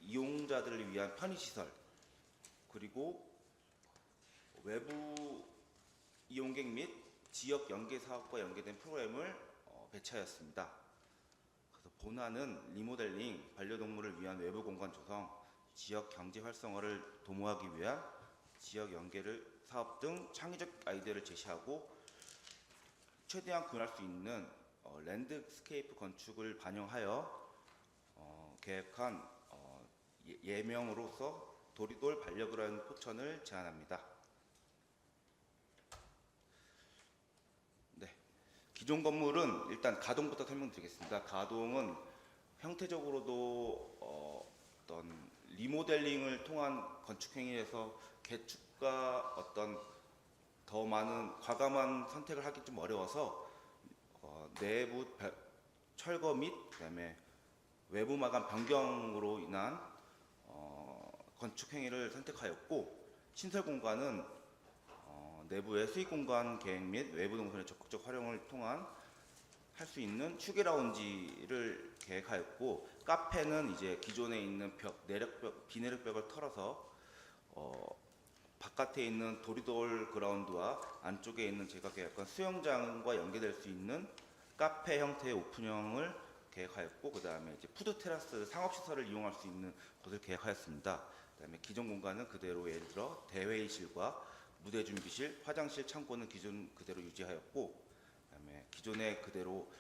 이용자들을 위한 편의시설, 그리고 외부 이용객 및 지역 연계 사업과 연계된 프로그램을 배치하였습니다. 그래서 본안은 리모델링, 반려동물을 위한 외부 공간 조성, 지역 경제 활성화를 도모하기 위한 지역 연계를 사업 등 창의적 아이디어를 제시하고 최대한 구현할 수 있는 랜드스케이프 건축을 반영하여 계획한 예명으로서 도리돌 반려그라운드 포천을 제안합니다. 네, 기존 건물은 일단 가동부터 설명드리겠습니다. 가동은 형태적으로도 어떤 리모델링을 통한 건축행위에서 개축과 어떤 더 많은 과감한 선택을 하기 좀 어려워서 내부 철거 및 그다음에 외부 마감 변경으로 인한 건축 행위를 선택하였고, 신설 공간은 내부의 수익 공간 계획 및 외부 동선의 적극적 활용을 통한 할 수 있는 휴게 라운지를 계획하였고, 카페는 이제 기존에 있는 비내력벽을 털어서 바깥에 있는 도리돌 그라운드와 안쪽에 있는 제가 계획한 수영장과 연계될 수 있는 카페 형태의 오픈형을 계획하였고, 그 다음에 이제 푸드 테라스 상업시설을 이용할 수 있는 곳을 계획하였습니다. 그 다음에 기존 공간은 그대로, 예를 들어 대회의실과 무대 준비실, 화장실, 창고는 기존 그대로 유지하였고, 그 다음에 기존에 그대로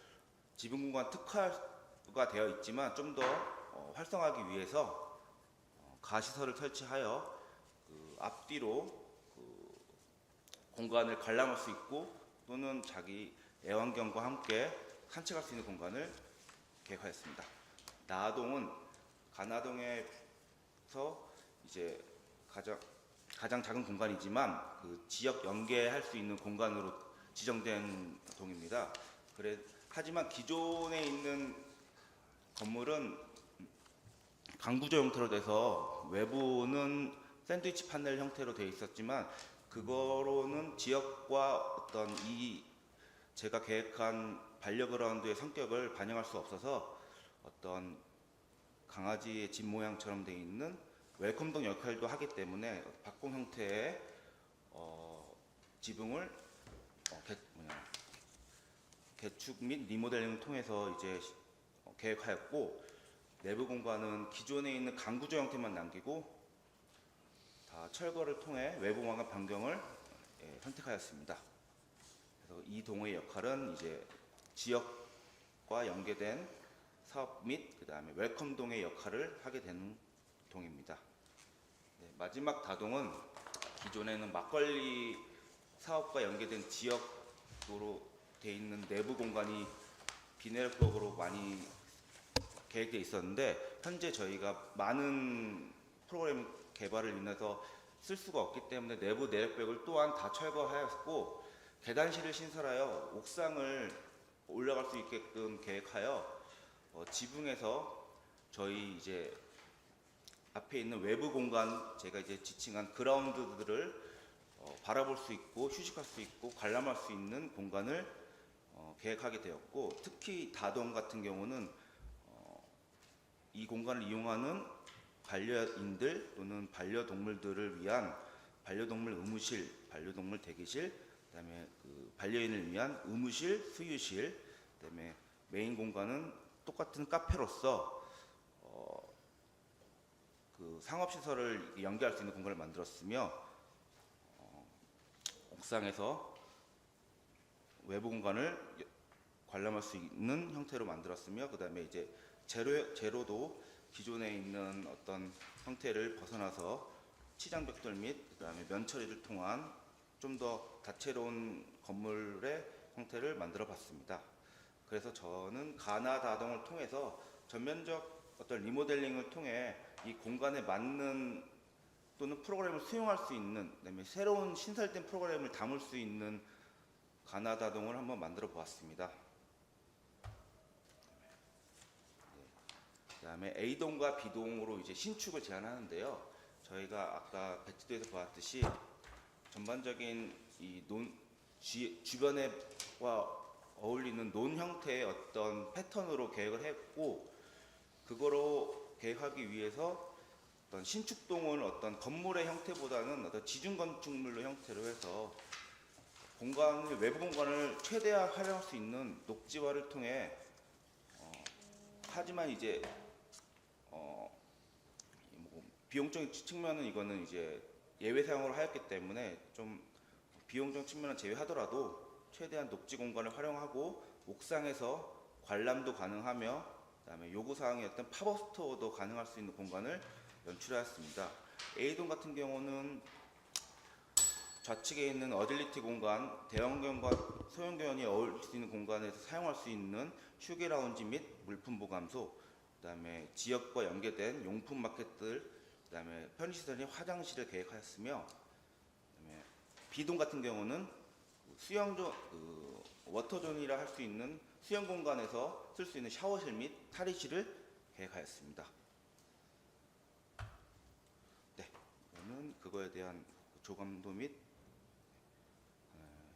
지붕 공간 특화가 되어 있지만 좀 더 활성화하기 위해서 가시설을 설치하여 앞뒤로 공간을 관람할 수 있고, 또는 자기 애완견과 함께 산책할 수 있는 공간을 계획하였습니다. 나동은 가나동에서 이제 가장 작은 공간이지만 지역 연계할 수 있는 공간으로 지정된 동입니다. 하지만 기존에 있는 건물은 강구조 형태로 돼서 외부는 샌드위치 파넬 형태로 되어 있었지만, 그거로는 지역과 어떤 제가 계획한 반려그라운드의 성격을 반영할 수 없어서 어떤 강아지의 집 모양처럼 되어 있는 웰컴동 역할도 하기 때문에 박공 형태의 지붕을 개축 및 리모델링을 통해서 이제 계획하였고, 내부 공간은 기존에 있는 강구조 형태만 남기고 다 철거를 통해 외부 마감 변경을 선택하였습니다. 그래서 이 동의 역할은 이제 지역 지역과 연계된 사업 및 그다음에 웰컴동의 역할을 하게 되는 동입니다. 네, 마지막 다동은 기존에는 막걸리 사업과 연계된 지역으로 돼 있는 내부 공간이 비내력벽으로 많이 계획되어 있었는데 현재 저희가 많은 프로그램 개발을 인해서 쓸 수가 없기 때문에 내부 내력벽을 또한 다 철거하였고 계단실을 신설하여 옥상을 올라갈 수 있게끔 계획하여 지붕에서 저희 이제 앞에 있는 외부 공간 제가 이제 지칭한 그라운드들을 바라볼 수 있고 휴식할 수 있고 관람할 수 있는 공간을 계획하게 되었고 특히 다동 같은 경우는 이 공간을 이용하는 반려인들 또는 반려동물들을 위한 반려동물 의무실, 반려동물 대기실, 그다음에 그 반려인을 위한 의무실, 수유실, 그다음에 메인 공간은 똑같은 카페로서 그 상업시설을 연계할 수 있는 공간을 만들었으며 옥상에서 외부 공간을 관람할 수 있는 형태로 만들었으며 그다음에 이제 제로도 기존에 있는 어떤 형태를 벗어나서 치장벽돌 및 그다음에 면처리를 통한 좀 더 다채로운 건물의 형태를 만들어 봤습니다. 그래서 저는 가나다동을 통해서 전면적 어떤 리모델링을 통해 이 공간에 맞는 또는 프로그램을 수용할 수 있는 그다음에 새로운 신설된 프로그램을 담을 수 있는 가나다동을 한번 만들어 보았습니다. 그다음에 A동과 B동으로 이제 신축을 제안하는데요. 저희가 아까 배치도에서 보았듯이 전반적인 이 주변에와 어울리는 논 형태의 어떤 패턴으로 계획을 했고 그거로 계획하기 위해서 어떤 신축동은 어떤 건물의 형태보다는 어떤 지중 건축물로 형태로 해서 공간을 외부 공간을 최대한 활용할 수 있는 녹지화를 통해 하지만 이제 뭐 비용적인 측면은 이거는 이제 예외 사용을 하였기 때문에 좀 비용적 측면을 제외하더라도 최대한 녹지 공간을 활용하고 옥상에서 관람도 가능하며 그다음에 요구사항이었던 팝업 스토어도 가능할 수 있는 공간을 연출하였습니다. A동 같은 경우는 좌측에 있는 어딜리티 공간, 대형견과 소형견이 어울릴 수 있는 공간에서 사용할 수 있는 휴게 라운지 및 물품 보관소, 그다음에 지역과 연계된 용품 마켓들, 그다음에 편의시설인 화장실을 계획하였으며, 그다음에 B동 같은 경우는 수영존, 워터존이라 할 수 있는 수영 공간에서 쓸 수 있는 샤워실 및 탈의실을 계획하였습니다. 네, 이거는 그거에 대한 조감도 및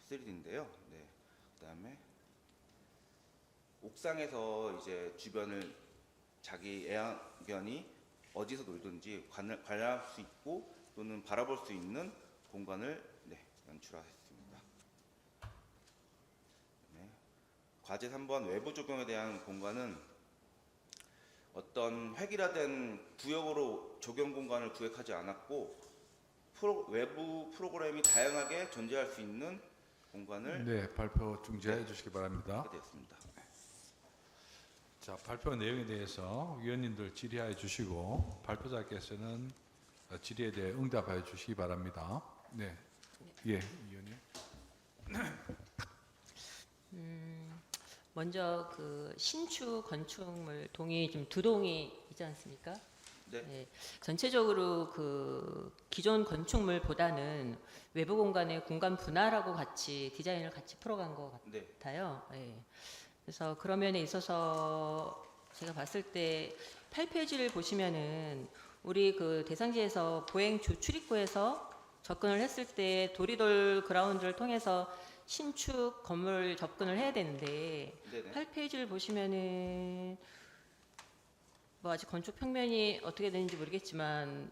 3D인데요. 네, 그다음에 옥상에서 이제 주변을 자기 애완견이 어디서 놀든지 관람할 수 있고 또는 바라볼 수 있는 공간을 연출하였습니다. 네, 과제 3번 외부 조경에 대한 공간은 어떤 획일화된 구역으로 조경 공간을 구획하지 않았고 외부 프로그램이 다양하게 존재할 수 있는 공간을 네, 발표 중지해 주시기 바랍니다. 되었습니다. 자, 발표 내용에 대해서 위원님들 질의하여 주시고 발표자께서는 질의에 대해 응답하여 주시기 바랍니다. 네, 예, 위원님. 먼저 그 신축 건축물 동이 지금 두 동이 있지 않습니까? 네. 네, 전체적으로 그 기존 건축물보다는 외부 공간의 공간 분할하고 같이 디자인을 같이 풀어간 것 같아요. 네. 그래서 그런 면에 있어서 제가 봤을 때 8페이지를 보시면은 우리 그 대상지에서 보행주 출입구에서 접근을 했을 때 도리돌 그라운드를 통해서 신축 건물 접근을 해야 되는데 네네. 8페이지를 보시면은 뭐 아직 건축 평면이 어떻게 되는지 모르겠지만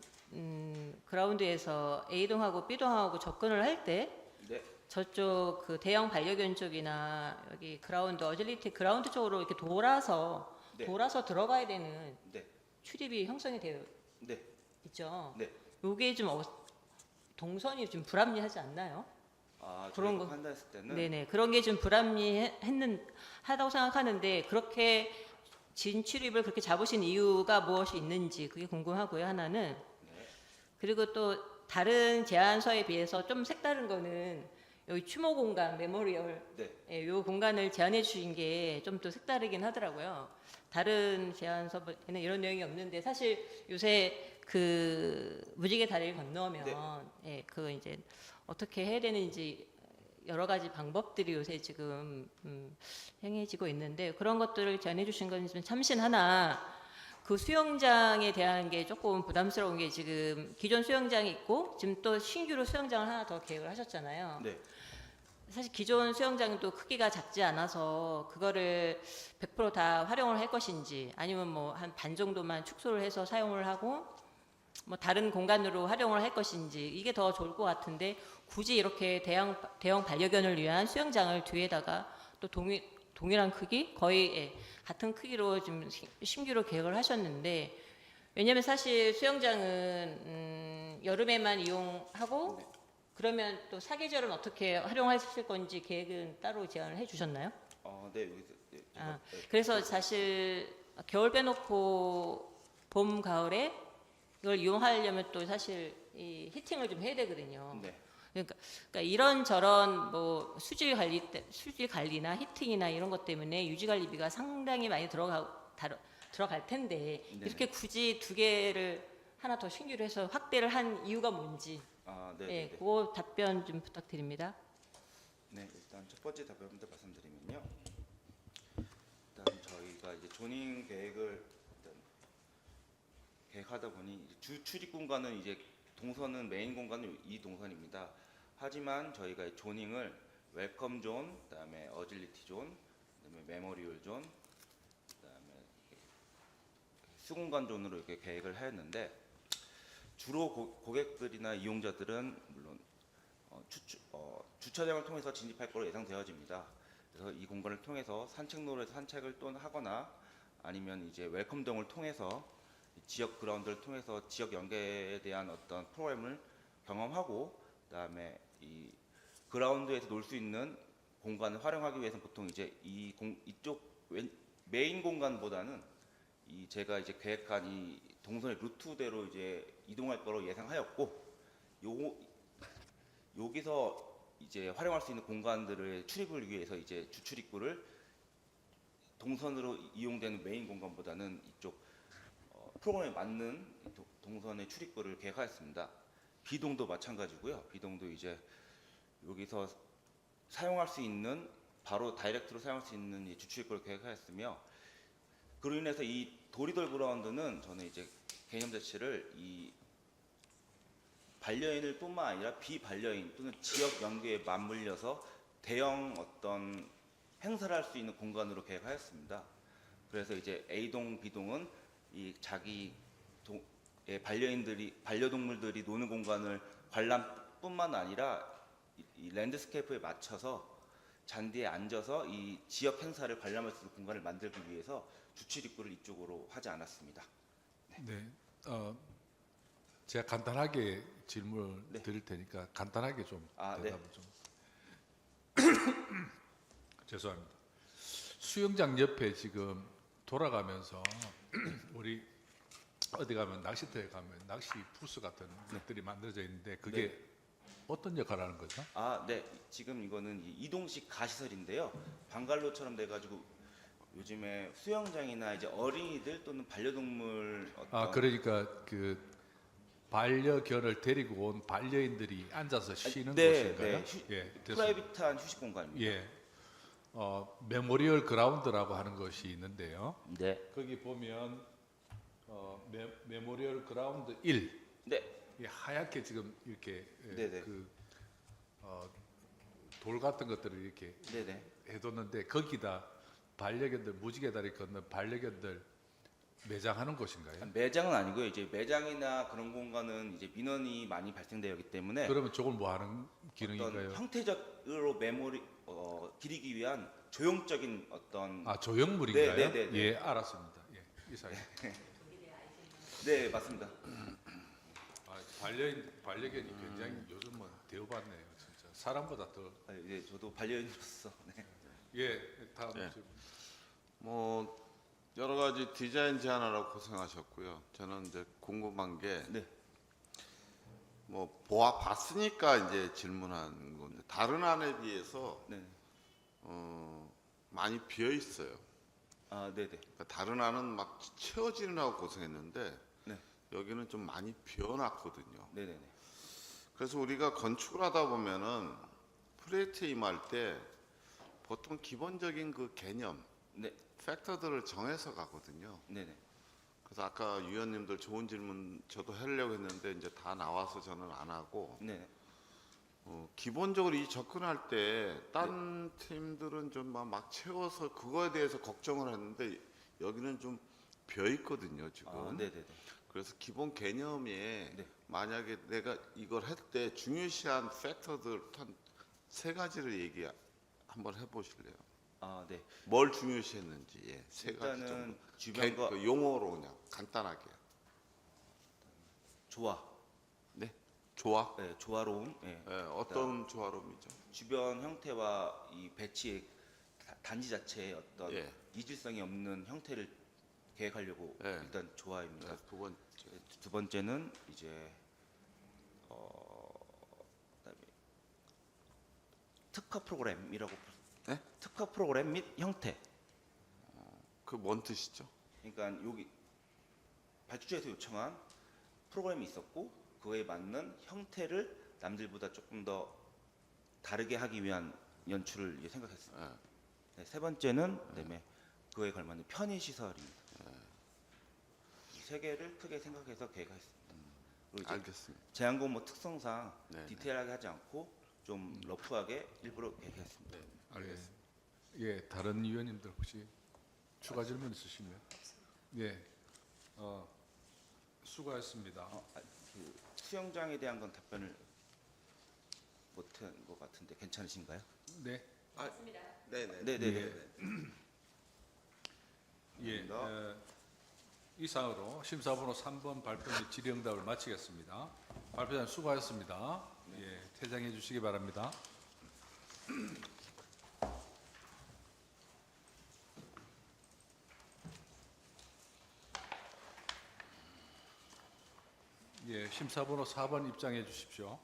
그라운드에서 A동하고 B동하고 접근을 할 때 네. 저쪽 그 대형 반려견 쪽이나 여기 그라운드 어질리티 그라운드 쪽으로 이렇게 돌아서 들어가야 되는 네. 출입이 형성이 되어 네. 있죠. 네. 요게 좀 동선이 좀 불합리하지 않나요? 아, 그런 저희가 거. 판단했을 때는 네네 그런 게 좀 불합리하다고 생각하는데 그렇게 진출입을 그렇게 잡으신 이유가 무엇이 있는지 그게 궁금하고요 하나는. 네. 그리고 또 다른 제안서에 비해서 좀 색다른 거는 여기 추모 공간 메모리얼 네. 예, 요 공간을 제안해 주신 게 좀 또 색다르긴 하더라고요. 다른 제안서에는 이런 내용이 없는데 사실 요새 그 무지개 다리를 건너면 예, 그 이제 어떻게 해야 되는지 여러 가지 방법들이 요새 지금 행해지고 있는데 그런 것들을 제안해 주신 건 좀 참신하나 그 수영장에 대한 게 조금 부담스러운 게 지금 기존 수영장이 있고 지금 또 신규로 수영장을 하나 더 계획을 하셨잖아요. 네. 사실 기존 수영장도 크기가 작지 않아서 그거를 100%다 활용을 할 것인지 아니면 뭐 한 반 정도만 축소를 해서 사용을 하고 뭐 다른 공간으로 활용을 할 것인지 이게 더 좋을 것 같은데 굳이 이렇게 대형 반려견을 위한 수영장을 뒤에다가 또 동일한 크기 거의 예, 같은 크기로 지금 신규로 계획을 하셨는데 왜냐면 사실 수영장은 여름에만 이용하고 네. 그러면 또 사계절은 어떻게 활용하실 건지 계획은 따로 제안을 해주셨나요? 네, 여기서 네, 아, 네. 그래서 사실 겨울 빼놓고 봄 가을에 이걸 이용하려면 또 사실 이 히팅을 좀 해야 되거든요. 네. 그러니까 이런 저런 뭐 수질 관리나 히팅이나 이런 것 때문에 유지 관리비가 상당히 많이 들어갈 텐데 네네. 이렇게 굳이 두 개를 하나 더 신규로 해서 확대를 한 이유가 뭔지 네, 예, 네. 그거 답변 좀 부탁드립니다. 네, 일단 첫 번째 답변부터 말씀드리면요. 일단 저희가 이제 조닝 계획을 일단 계획하다 보니 주 출입 공간은 이제 동선은 메인 공간은 이 동선입니다. 하지만 저희가 이 조닝을 웰컴 존, 그다음에 어질리티 존, 그다음에 메모리얼 존, 그다음에 수공간 존으로 이렇게 계획을 했는데 주로 고객들이나 이용자들은 물론 주차장을 통해서 진입할 것으로 예상되어집니다. 그래서 이 공간을 통해서 산책로에서 산책을 또 하거나 아니면 이제 웰컴동을 통해서 지역 그라운드를 통해서 지역 연계에 대한 어떤 프로그램을 경험하고 그다음에 이 그라운드에서 놀 수 있는 공간을 활용하기 위해서 보통 이제 이쪽 메인 공간보다는 이 제가 이제 계획한 이 동선의 루트대로 이제 이동할 거로 예상하였고 여기서 이제 활용할 수 있는 공간들을 출입을 위해서 이제 주출입구를 동선으로 이용되는 메인 공간보다는 이쪽 프로그램에 맞는 동선의 출입구를 계획하였습니다. 비동도 마찬가지고요. 비동도 이제 여기서 사용할 수 있는 바로 다이렉트로 사용할 수 있는 이 주출입구를 계획하였으며 그로 인해서 이 도리돌 그라운드는 저는 이제 개념 자체를 이 반려인을 뿐만 아니라 비반려인 또는 지역 연계에 맞물려서 대형 어떤 행사를 할 수 있는 공간으로 계획하였습니다. 그래서 이제 A동, B동은 이 자기 반려동물들이 노는 공간을 관람뿐만 아니라 이 랜드스케이프에 맞춰서 잔디에 앉아서 이 지역 행사를 관람할 수 있는 공간을 만들기 위해서 주출입구를 이쪽으로 하지 않았습니다. 네. 제가 간단하게 질문을 네. 드릴 테니까 간단하게 좀 대답을 네. 좀. 죄송합니다. 수영장 옆에 지금 돌아가면서 우리 어디 가면 낚시터에 가면 낚시 부스 같은 것들이 만들어져 있는데 그게 어떤 역할을 하는 거죠? 네. 지금 이거는 이동식 가시설인데요. 방갈로처럼 돼가지고 요즘에 수영장이나 이제 어린이들 또는 반려동물 그러니까 그 반려견을 데리고 온 반려인들이 앉아서 쉬는 네, 곳인가요? 네. 예, 됐습니다. 프라이빗한 휴식 공간입니다. 예. 메모리얼 그라운드라고 하는 것이 있는데요. 네. 거기 보면 메모리얼 그라운드 1. 네. 이 하얗게 지금 이렇게 네네. 돌 같은 것들을 이렇게 네네. 해뒀는데 거기다 반려견들 무지개 다리 건너 반려견들 매장하는 곳인가요? 매장은 아니고요. 이제 매장이나 그런 공간은 이제 민원이 많이 발생되었기 때문에 그러면 저걸 뭐 하는 어떤 기능인가요? 형태적으로 기리기 위한 조형적인 어떤 조형물인가요? 네, 네, 네, 네. 예, 알았습니다. 예, 이사님. 네, 맞습니다. 반려견이 굉장히 요즘은 대우받네요, 진짜 사람보다 더. 예, 저도 반려인으로서 네. 예, 다음 예. 질문. 뭐 여러 가지 디자인 제안하라고 고생하셨고요. 저는 이제 궁금한 게 네. 뭐 봤으니까 이제 질문한 건데 다른 안에 비해서 네. 많이 비어 있어요. 아, 네, 네. 그러니까 다른 안은 막 채워지느라고 고생했는데 네. 여기는 좀 많이 비어놨거든요. 네, 네, 네. 그래서 우리가 건축을 하다 보면은 프로젝트에 임할 때 보통 기본적인 그 개념, 네. 팩터들을 정해서 가거든요. 네, 네. 그래서 아까 위원님들 좋은 질문 저도 하려고 했는데 이제 다 나와서 저는 안 하고 네. 기본적으로 이 접근할 때 딴 팀들은 좀 막 채워서 그거에 대해서 걱정을 했는데 여기는 좀 비어 있거든요 지금. 아, 네, 네, 네. 그래서 기본 개념에 네. 만약에 내가 이걸 할 때 중요시한 팩터들 한 세 가지를 얘기 한번 해보실래요? 아, 네. 뭘 중요시했는지 예, 세 가지 일단은 정도. 주변과 그 용어로 그냥 간단하게. 조화, 네, 조화. 네, 조화로움, 예. 예, 어떤 조화로움이죠? 주변 형태와 이 배치의 단지 자체의 어떤 예. 이질성이 없는 형태를 계획하려고 예. 일단 조화입니다. 두 번째. 두 번째는 이제 그다음에 특화 프로그램이라고 네? 특화 프로그램 및 형태. 그 뭔 뜻이죠? 그러니까 여기 발주처에서 요청한 프로그램이 있었고 그에 맞는 형태를 남들보다 조금 더 다르게 하기 위한 연출을 이제 생각했습니다. 예. 네, 세 번째는 그다음에 그에 걸맞는 편의 시설입니다. 이 세 개를 크게 생각해서 계획했습니다. 그리고 이제 알겠습니다. 제한공모 특성상 네, 디테일하게 하지 않고 좀 러프하게 일부러 계획했습니다. 네, 예, 알겠습니다. 예, 다른 위원님들 혹시 추가 질문 있으시면. 예, 수고하셨습니다. 그 수영장에 대한 건 답변을 못한 것 같은데 괜찮으신가요? 네, 네네. 네네네. 예, 감사합니다. 이상으로 심사번호 3번 발표 및 질의응답을 마치겠습니다. 발표자님 수고하셨습니다. 예, 퇴장해 주시기 바랍니다. 예, 심사번호 4번 입장해 주십시오.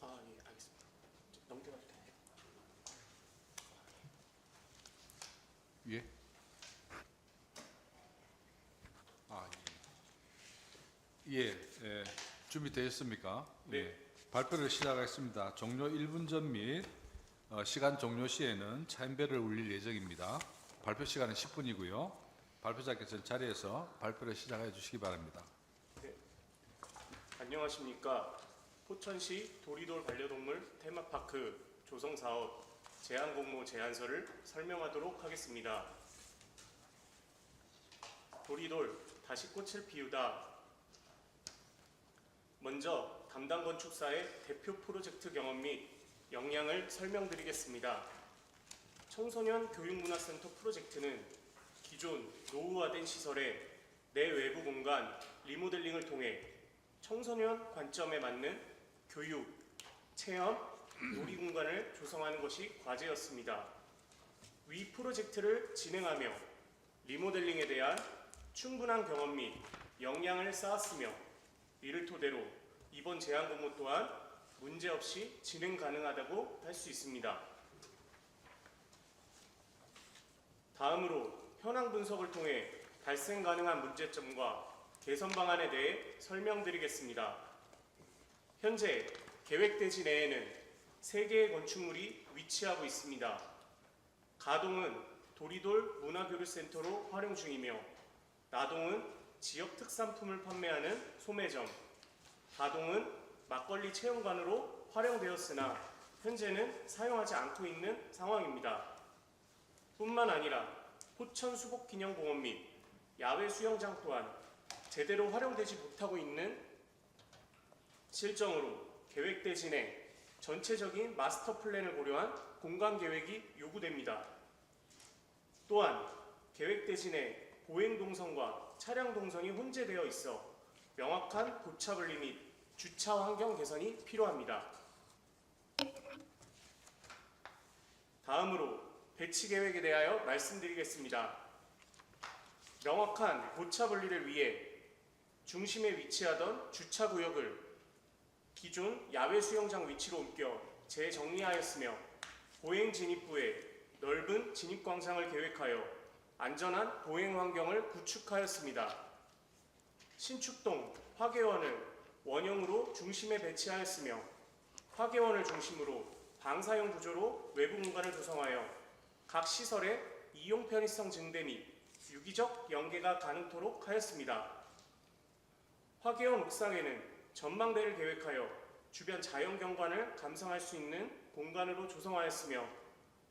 아, 예, 알겠습니다. 넘겨가도 되나요? 예. 아, 예. 예, 준비되셨습니까? 네. 예. 발표를 시작하겠습니다. 종료 1분 전 및 시간 종료 시에는 차인벨을 울릴 예정입니다. 발표 시간은 10분이고요. 발표자께서 자리에서 발표를 시작해 주시기 바랍니다. 안녕하십니까. 포천시 도리돌 반려동물 테마파크 조성 사업 제한 공모 제안서를 설명하도록 하겠습니다. 도리돌 다시 꽃을 피우다. 먼저 담당 건축사의 대표 프로젝트 경험 및 역량을 설명드리겠습니다. 청소년 교육문화센터 프로젝트는 기존 노후화된 시설의 내외부 공간 리모델링을 통해 청소년 관점에 맞는 교육, 체험, 놀이 공간을 조성하는 것이 과제였습니다. 위 프로젝트를 진행하며 리모델링에 대한 충분한 경험 및 역량을 쌓았으며 이를 토대로 이번 제안 공모 또한 문제없이 진행 가능하다고 할 수 있습니다. 다음으로 현황 분석을 통해 발생 가능한 문제점과 개선 방안에 대해 설명드리겠습니다. 현재 계획대지 내에는 3개의 건축물이 위치하고 있습니다. 가동은 도리돌 문화교류센터로 활용 중이며 나동은 지역 특산품을 판매하는 소매점, 다동은 막걸리 체험관으로 활용되었으나 현재는 사용하지 않고 있는 상황입니다. 뿐만 아니라 포천 수복기념공원 및 야외 수영장 또한 제대로 활용되지 못하고 있는 실정으로 계획대지 내 전체적인 마스터 플랜을 고려한 공간 계획이 요구됩니다. 또한 계획 대신에 보행 동선과 차량 동선이 혼재되어 있어 명확한 교차 분리 및 주차 환경 개선이 필요합니다. 다음으로 배치 계획에 대하여 말씀드리겠습니다. 명확한 교차 분리를 위해 중심에 위치하던 주차 구역을 기존 야외 수영장 위치로 옮겨 재정리하였으며 보행 진입부에 넓은 진입 광장을 계획하여 안전한 보행 환경을 구축하였습니다. 신축동 화계원을 원형으로 중심에 배치하였으며 화계원을 중심으로 방사형 구조로 외부 공간을 구성하여 각 시설의 이용 편의성 증대 및 유기적 연계가 가능토록 하였습니다. 화계원 옥상에는 전망대를 계획하여 주변 자연 경관을 감상할 수 있는 공간으로 조성하였으며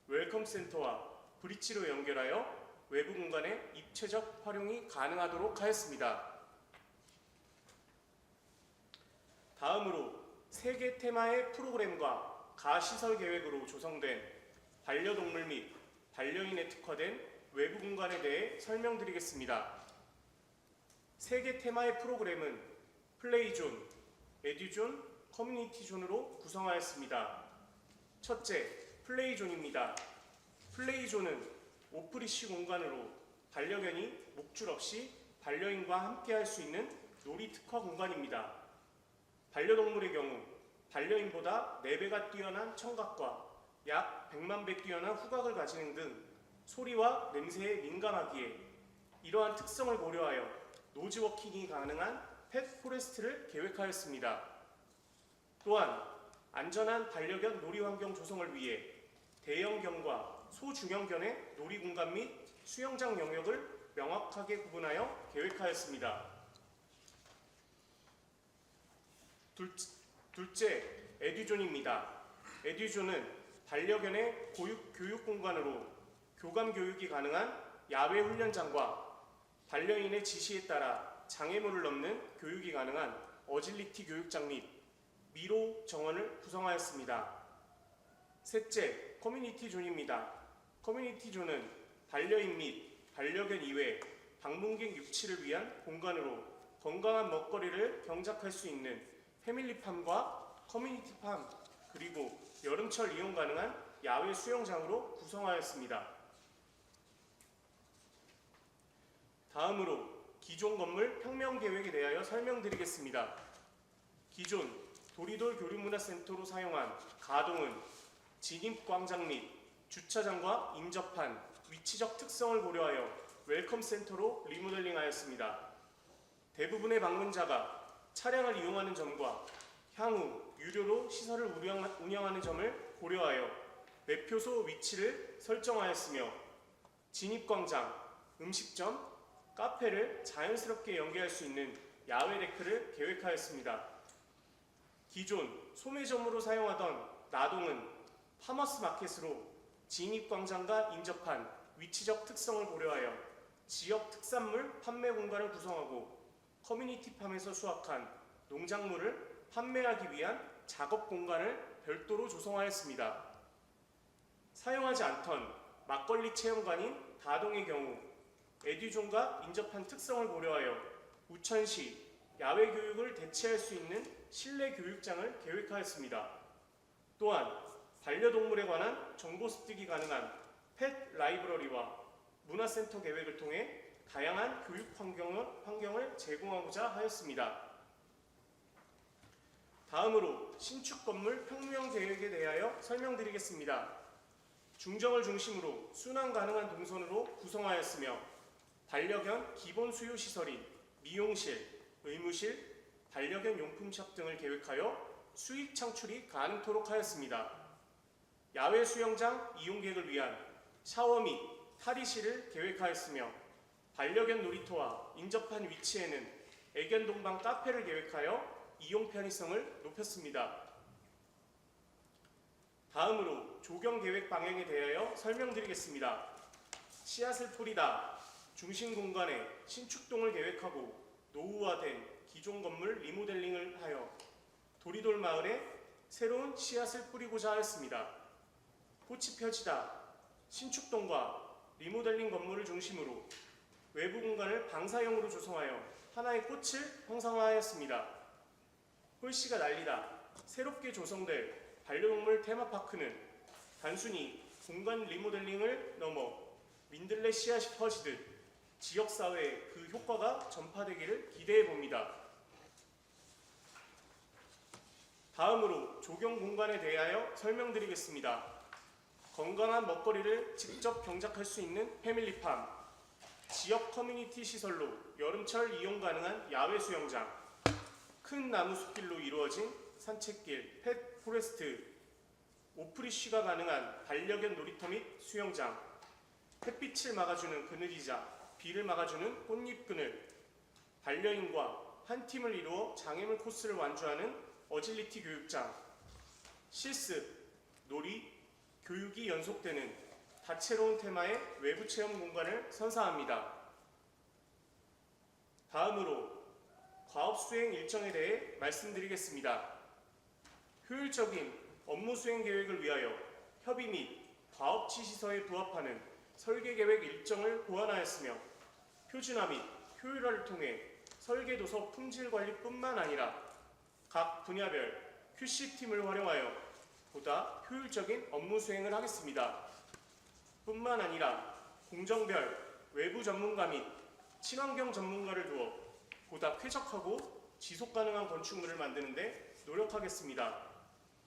웰컴 센터와 브릿지로 연결하여 외부 공간의 입체적 활용이 가능하도록 하였습니다. 다음으로 세계 테마의 프로그램과 가시설 계획으로 조성된 반려동물 및 반려인에 특화된 외부 공간에 대해 설명드리겠습니다. 세계 테마의 프로그램은 플레이존, 에듀존, 커뮤니티존으로 구성하였습니다. 첫째, 플레이존입니다. 플레이존은 오프리쉬 공간으로 반려견이 목줄 없이 반려인과 함께할 수 있는 놀이 특화 공간입니다. 반려동물의 경우 반려인보다 4배가 뛰어난 청각과 약 100만 배 뛰어난 후각을 가지는 등 소리와 냄새에 민감하기에 이러한 특성을 고려하여 노즈워킹이 가능한 펫 포레스트를 계획하였습니다. 또한 안전한 반려견 놀이 환경 조성을 위해 대형견과 소중형견의 놀이 공간 및 수영장 영역을 명확하게 구분하여 계획하였습니다. 둘째, 에듀존입니다. 에듀존은 반려견의 교육 공간으로 교감 교육이 가능한 야외 훈련장과 반려인의 지시에 따라 장애물을 넘는 교육이 가능한 어질리티 교육장 및 미로 정원을 구성하였습니다. 셋째, 커뮤니티 존입니다. 커뮤니티 존은 반려인 및 반려견 이외 방문객 유치를 위한 공간으로 건강한 먹거리를 경작할 수 있는 패밀리팜과 커뮤니티팜 그리고 여름철 이용 가능한 야외 수영장으로 구성하였습니다. 다음으로 기존 건물 평면 계획에 대하여 설명드리겠습니다. 기존 도리돌 교류문화센터로 사용한 가동은 진입광장 및 주차장과 인접한 위치적 특성을 고려하여 웰컴 센터로 리모델링하였습니다. 대부분의 방문자가 차량을 이용하는 점과 향후 유료로 시설을 운영하는 점을 고려하여 매표소 위치를 설정하였으며 진입광장, 음식점, 카페를 자연스럽게 연계할 수 있는 야외 데크를 계획하였습니다. 기존 소매점으로 사용하던 나동은 파머스 마켓으로 진입광장과 인접한 위치적 특성을 고려하여 지역 특산물 판매 공간을 구성하고 커뮤니티팜에서 수확한 농작물을 판매하기 위한 작업 공간을 별도로 조성하였습니다. 사용하지 않던 막걸리 체험관인 다동의 경우 에듀존과 인접한 특성을 고려하여 우천시 야외 교육을 대체할 수 있는 실내 교육장을 계획하였습니다. 또한 반려동물에 관한 정보 습득이 가능한 펫 라이브러리와 문화센터 계획을 통해 다양한 교육 환경을 제공하고자 하였습니다. 다음으로 신축 건물 평면 계획에 대하여 설명드리겠습니다. 중정을 중심으로 순환 가능한 동선으로 구성하였으며 반려견 기본 수요 시설인 미용실, 의무실, 반려견 용품샵 등을 계획하여 수익 창출이 가능토록 하였습니다. 야외 수영장 이용객을 위한 샤워 및 탈의실을 계획하였으며 반려견 놀이터와 인접한 위치에는 애견 동반 카페를 계획하여 이용 편의성을 높였습니다. 다음으로 조경 계획 방향에 대하여 설명드리겠습니다. 씨앗을 뿌리다 중심 공간에 신축동을 계획하고 노후화된 기존 건물 리모델링을 하여 도리돌 마을의 새로운 씨앗을 뿌리고자 하였습니다. 꽃이 펴지다 신축동과 리모델링 건물을 중심으로 외부 공간을 방사형으로 조성하여 하나의 꽃을 형상화하였습니다. 홀씨가 날리다 새롭게 조성될 반려동물 테마파크는 단순히 공간 리모델링을 넘어 민들레 씨앗이 퍼지듯 지역사회에 그 효과가 전파되기를 기대해 봅니다. 다음으로 조경 공간에 대하여 설명드리겠습니다. 건강한 먹거리를 직접 경작할 수 있는 패밀리팜, 지역 커뮤니티 시설로 여름철 이용 가능한 야외 수영장, 큰 나무 숲길로 이루어진 산책길, 펫 포레스트, 오프리쉬가 가능한 반려견 놀이터 및 수영장, 햇빛을 막아주는 그늘이자 비를 막아주는 꽃잎 그늘, 반려인과 한 팀을 이루어 장애물 코스를 완주하는 어질리티 교육장, 실습, 놀이, 교육이 연속되는 다채로운 테마의 외부 체험 공간을 선사합니다. 다음으로 과업 수행 일정에 대해 말씀드리겠습니다. 효율적인 업무 수행 계획을 위하여 협의 및 과업 지시서에 부합하는 설계 계획 일정을 고안하였으며 표준화 및 효율화를 통해 설계 도서 품질 관리뿐만 아니라 각 분야별 QC팀을 활용하여 보다 효율적인 업무 수행을 하겠습니다. 뿐만 아니라 공정별 외부 전문가 및 친환경 전문가를 두어 보다 쾌적하고 지속 가능한 건축물을 만드는 데 노력하겠습니다.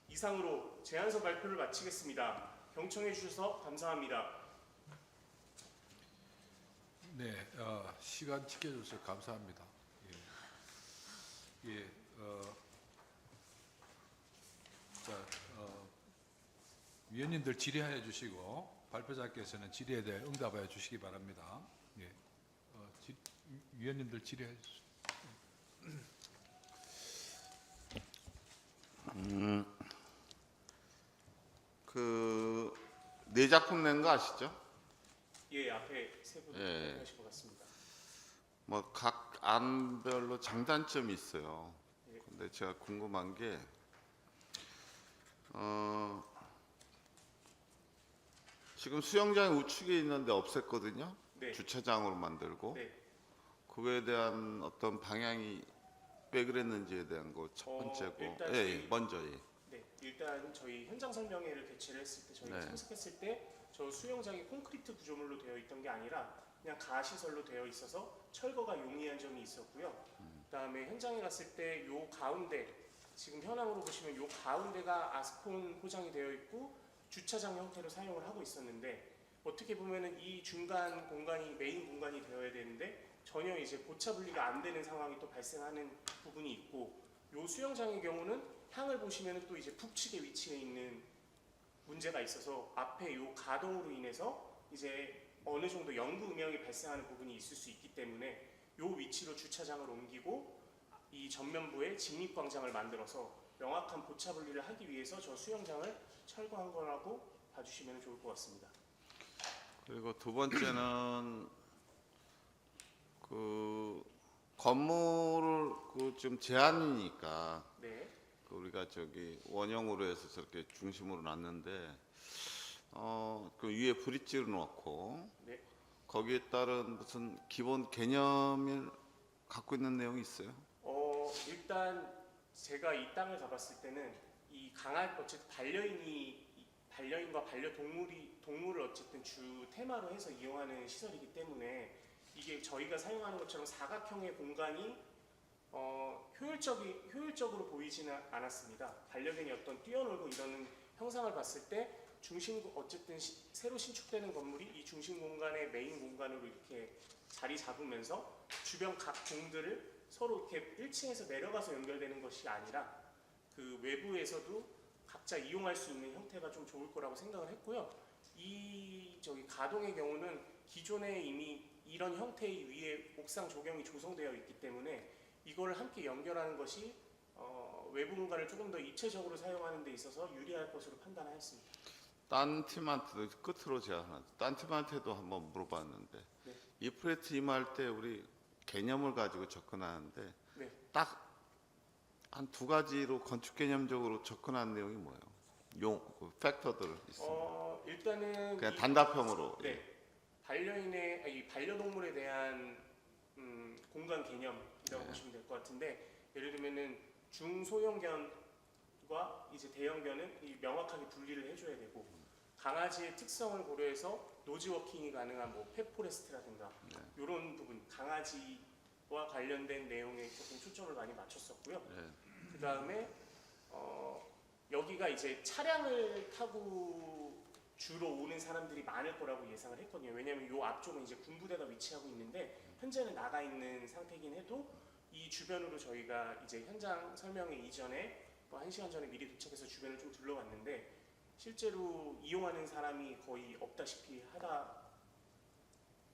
이상으로 제안서 발표를 마치겠습니다. 경청해 주셔서 감사합니다. 네, 시간 지켜주셔서 감사합니다. 예, 위원님들 질의해 주시고 발표자께서는 질의에 대해 응답해 주시기 바랍니다. 예, 위원님들 질의해 주시죠. 네 작품 낸 거 아시죠? 예, 앞에 세 분 예. 하신 것 같습니다. 뭐 각 안별로 장단점이 있어요. 예. 근데 제가 궁금한 게 지금 수영장이 우측에 있는데 없앴거든요. 네. 주차장으로 만들고 네. 그거에 대한 어떤 방향이 왜 그랬는지에 대한 거 첫 번째고 일단 예, 저희- 먼저 네, 일단 저희 현장 설명회를 개최를 했을 때 저희가 네. 참석했을 때 저 수영장이 콘크리트 구조물로 되어 있던 게 아니라 그냥 가시설로 되어 있어서 철거가 용이한 점이 있었고요. 그다음에 현장에 갔을 때 요 가운데 지금 현황으로 보시면 요 가운데가 아스콘 포장이 되어 있고 주차장 형태로 사용을 하고 있었는데 어떻게 보면은 이 중간 공간이 메인 공간이 되어야 되는데 전혀 이제 고차 분리가 안 되는 상황이 또 발생하는 부분이 있고 요 수영장의 경우는 향을 보시면은 또 이제 북측에 위치해 있는 문제가 있어서 앞에 요 가동으로 인해서 이제 어느 정도 연구 음영이 발생하는 부분이 있을 수 있기 때문에 요 위치로 주차장을 옮기고 이 전면부에 직립광장을 만들어서 명확한 고차 분리를 하기 위해서 저 수영장을 철거한 거라고 봐주시면 좋을 것 같습니다. 그리고 두 번째는 그 건물을 좀 제한이니까 네, 우리가 저기 원형으로 해서 저렇게 중심으로 놨는데 그 위에 브릿지를 놓고 네. 거기에 따른 무슨 기본 개념을 갖고 있는 내용이 있어요? 일단 제가 이 땅을 가봤을 때는 이 강아지 어쨌든 반려인과 반려동물을 어쨌든 주 테마로 해서 이용하는 시설이기 때문에 이게 저희가 사용하는 것처럼 사각형의 공간이 효율적으로 보이지는 않았습니다. 반려견이 어떤 뛰어놀고 이러는 형상을 봤을 때 어쨌든 새로 신축되는 건물이 이 중심 공간의 메인 공간으로 이렇게 자리 잡으면서 주변 각 동들을 서로 이렇게 1층에서 내려가서 연결되는 것이 아니라 그 외부에서도 각자 이용할 수 있는 형태가 좀 좋을 거라고 생각을 했고요. 저기 가동의 경우는 기존에 이미 이런 형태의 위에 옥상 조경이 조성되어 있기 때문에 이걸 함께 연결하는 것이 외부 공간을 조금 더 입체적으로 사용하는 데 있어서 유리할 것으로 판단하였습니다. 딴 팀한테도 끝으로 제가 하나, 딴 팀한테도 한번 물어봤는데 네. 이 프로젝트 임할 때 우리 개념을 가지고 접근하는데 네. 딱 한 두 가지로 건축 개념적으로 접근한 내용이 뭐예요? 그 팩터들 있습니다. 일단은 그냥 이- 단답형으로. 네, 이 반려동물에 대한 공간 개념이라고 보시면 될 것 같은데, 예를 들면은 중소형견과 이제 대형견은 이 명확하게 분리를 해줘야 되고, 강아지의 특성을 고려해서 노지 워킹이 가능한 뭐 펫포레스트라든가 이런 부분, 강아지와 관련된 내용에 조금 초점을 많이 맞췄었고요. 네. 그 다음에 여기가 이제 차량을 타고 주로 오는 사람들이 많을 거라고 예상을 했거든요. 왜냐하면 이 앞쪽은 이제 군부대가 위치하고 있는데 현재는 나가 있는 상태이긴 해도 이 주변으로 저희가 이제 현장 설명회 이전에 뭐 1시간 전에 미리 도착해서 주변을 좀 둘러봤는데 실제로 이용하는 사람이 거의 없다시피 하다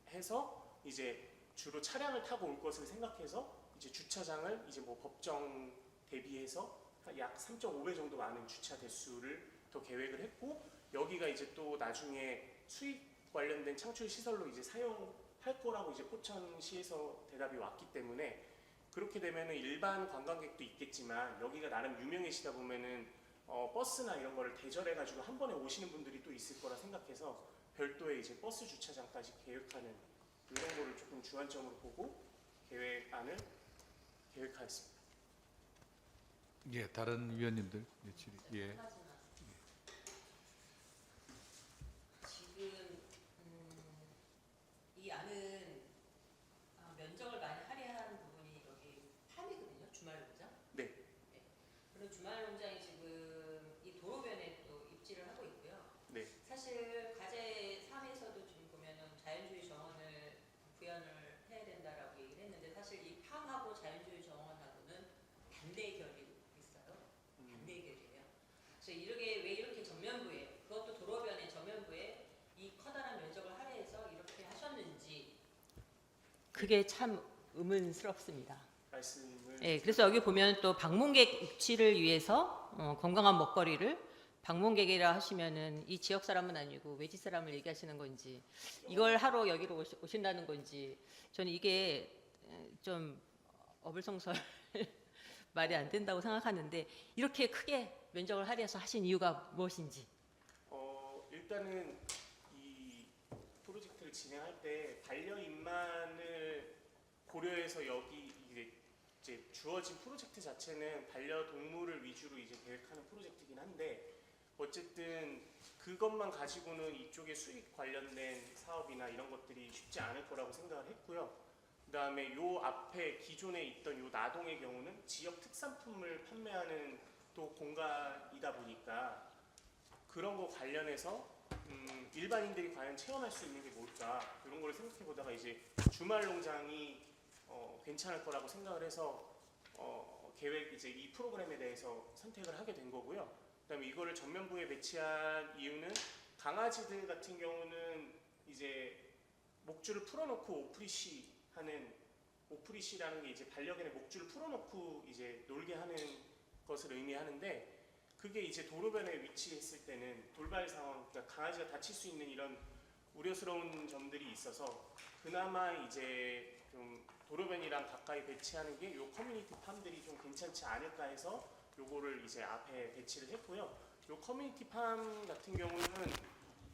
해서 이제 주로 차량을 타고 올 것을 생각해서 이제 주차장을 이제 뭐 법정 대비해서 약 3.5배 정도 많은 주차 대수를 더 계획을 했고, 여기가 이제 또 나중에 수익 관련된 창출 시설로 이제 사용할 거라고 이제 포천시에서 대답이 왔기 때문에, 그렇게 되면은 일반 관광객도 있겠지만 여기가 나름 유명해지다 보면은 버스나 이런 거를 대절해 가지고 한 번에 오시는 분들이 또 있을 거라 생각해서 별도의 이제 버스 주차장까지 계획하는 이런 거를 조금 주안점으로 보고 계획안을 계획하였습니다. 예, 다른 위원님들 예, 질의. 예. 지금 이 안은 면적을 많이 할애한 부분이 여기 팜이거든요. 주말농장. 네. 그런 주말농장이 지금 이 도로변에 또 입지를 하고 있고요. 네. 사실 과제 3에서도 지금 보면은 자연주의 정원을 구현을 해야 된다라고 얘기를 했는데, 사실 이 팜하고 자연주의 정원하고는 반대의 결이 있어요. 반대의 결이에요. 그래서 왜 이렇게 전면부에, 그것도 도로변의 전면부에 이 커다란 면적을 할애해서 이렇게 하셨는지, 그게 참 의문스럽습니다. 말씀을 예, 그래서 여기 보면 또 방문객 입지를 위해서 건강한 먹거리를, 방문객이라 하시면은 이 지역 사람은 아니고 외지 사람을 얘기하시는 건지, 이걸 하러 여기로 오신다는 건지, 저는 이게 좀 어불성설 말이 안 된다고 생각하는데, 이렇게 크게 면적을 할애해서 하신 이유가 무엇인지. 일단은 이 프로젝트를 진행할 때 반려인만을 고려해서 여기 이제 주어진 프로젝트 자체는 반려동물을 위주로 이제 계획하는 프로젝트이긴 한데, 어쨌든 그것만 가지고는 이쪽에 수익 관련된 사업이나 이런 것들이 쉽지 않을 거라고 생각을 했고요. 그다음에 요 앞에 기존에 있던 요 나동의 경우는 지역 특산품을 판매하는 또 공간이다 보니까 그런 거 관련해서 일반인들이 과연 체험할 수 있는 게 뭘까, 이런 걸 생각해 보다가 이제 주말 농장이 괜찮을 거라고 생각을 해서 이제 이 프로그램에 대해서 선택을 하게 된 거고요. 그다음에 이거를 전면부에 배치한 이유는 강아지들 같은 경우는 이제 목줄을 풀어놓고 오프리시라는 게 이제 반려견의 목줄을 풀어놓고 이제 놀게 하는 것을 의미하는데, 그게 이제 도로변에 위치했을 때는 돌발 상황, 그러니까 강아지가 다칠 수 있는 이런 우려스러운 점들이 있어서 그나마 이제 좀 도로변이랑 가까이 배치하는 게 요 커뮤니티 팜들이 좀 괜찮지 않을까 해서 요거를 이제 앞에 배치를 했고요. 요 커뮤니티 팜 같은 경우는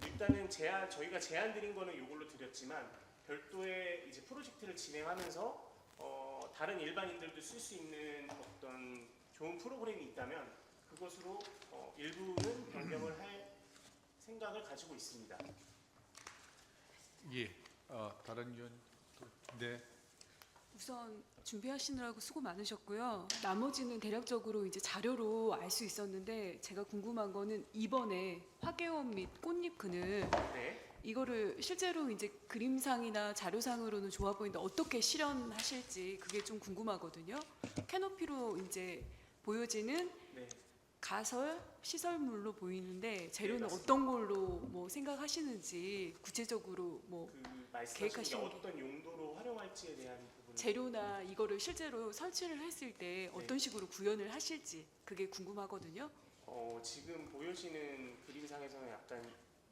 일단은 저희가 제안 드린 거는 요걸로 드렸지만, 별도의 이제 프로젝트를 진행하면서 다른 일반인들도 쓸 수 있는 어떤 좋은 프로그램이 있다면 그것으로 일부는 변경을 할 생각을 가지고 있습니다. 예. 다른 위원. 네. 우선 준비하시느라고 수고 많으셨고요. 나머지는 대략적으로 이제 자료로 알 수 있었는데, 제가 궁금한 거는 이번에 화개원 및 꽃잎 그늘, 네. 이거를 실제로 이제 그림상이나 자료상으로는 좋아 보이는데 어떻게 실현하실지 그게 좀 궁금하거든요. 캐노피로 이제 보여지는 네. 가설 시설물로 보이는데 재료는 맞습니다. 어떤 걸로 뭐 생각하시는지 구체적으로 뭐 그 말씀하신 게 계획하시는 게 어떤 용도로 활용할지에 대한 부분. 재료나 이거를 실제로 설치를 했을 때 어떤 식으로 구현을 하실지 그게 궁금하거든요. 지금 보여지는 그림상에서는 약간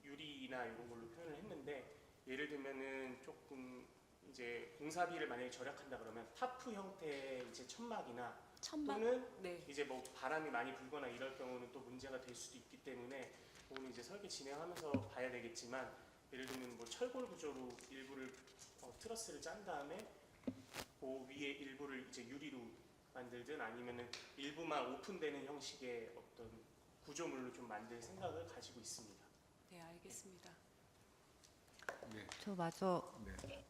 유리나 이런 걸로 표현을 했는데, 예를 들면은 조금 이제 공사비를 만약에 절약한다 그러면 타프 형태의 이제 천막이나 천막? 또는 네. 이제 뭐 바람이 많이 불거나 이럴 경우는 또 문제가 될 수도 있기 때문에 그거는 이제 설계 진행하면서 봐야 되겠지만 예를 들면 뭐 철골 구조로 일부를 트러스를 짠 다음에 그 위에 일부를 이제 유리로 만들든 아니면은 일부만 오픈되는 형식의 어떤 구조물로 좀 만들 생각을 가지고 있습니다. 네, 알겠습니다. 네. 저 마저 네.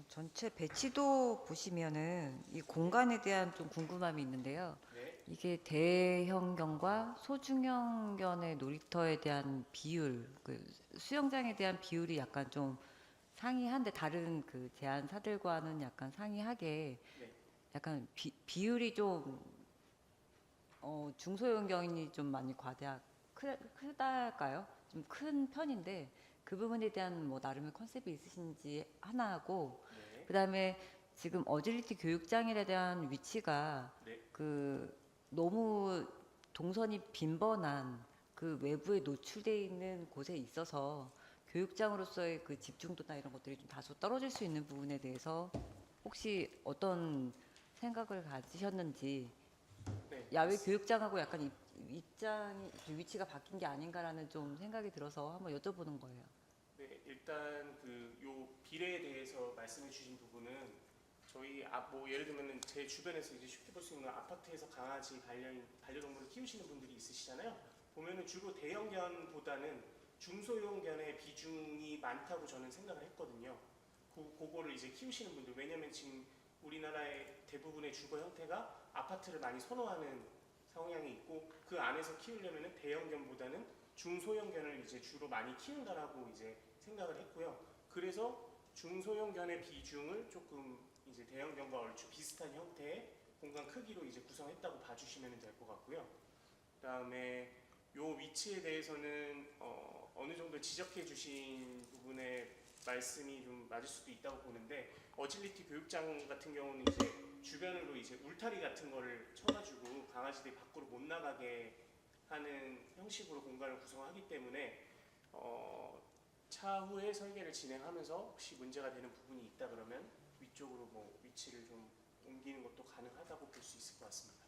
전체 배치도 보시면은 이 공간에 대한 좀 궁금함이 있는데요. 네. 이게 대형견과 소중형견의 놀이터에 대한 비율, 그 수영장에 대한 비율이 약간 좀 상이한데 다른 그 제안사들과는 약간 상이하게 네. 약간 비율이 좀 중소형견이 좀 많이 크달까요? 좀 큰 편인데 그 부분에 대한 뭐 나름의 컨셉이 있으신지 하나 하고 네. 그다음에 지금 어질리티 교육장에 대한 위치가 네. 그 너무 동선이 빈번한 그 외부에 노출돼 있는 곳에 있어서 교육장으로서의 그 집중도나 이런 것들이 좀 다소 떨어질 수 있는 부분에 대해서 혹시 어떤 생각을 가지셨는지 네. 야외 교육장하고 약간 입장이 위치가 바뀐 게 아닌가라는 좀 생각이 들어서 한번 여쭤보는 거예요. 네, 일단 그 요 비례에 대해서 말씀해 주신 부분은 저희 뭐 예를 들면은 제 주변에서 이제 쉽게 볼 수 있는 아파트에서 강아지 반려동물을 키우시는 분들이 있으시잖아요. 보면은 주로 대형견보다는 중소형견의 비중이 많다고 저는 생각을 했거든요. 그거를 이제 키우시는 분들 왜냐면 지금 우리나라의 대부분의 주거 형태가 아파트를 많이 선호하는 성향이 있고 그 안에서 키우려면은 대형견보다는 중소형견을 이제 주로 많이 키운다라고 이제 생각을 했고요. 그래서 중소형견의 비중을 조금 이제 대형견과 얼추 비슷한 형태의 공간 크기로 이제 구성했다고 봐주시면 될 것 같고요. 그다음에 요 위치에 대해서는 어느 정도 지적해 주신 부분에 말씀이 좀 맞을 수도 있다고 보는데 어질리티 교육장 같은 경우는 이제 주변으로 이제 울타리 같은 거를 쳐가지고 강아지들이 밖으로 못 나가게 하는 형식으로 공간을 구성하기 때문에 차후에 설계를 진행하면서 혹시 문제가 되는 부분이 있다 그러면 위쪽으로 뭐 위치를 좀 옮기는 것도 가능하다고 볼 수 있을 것 같습니다.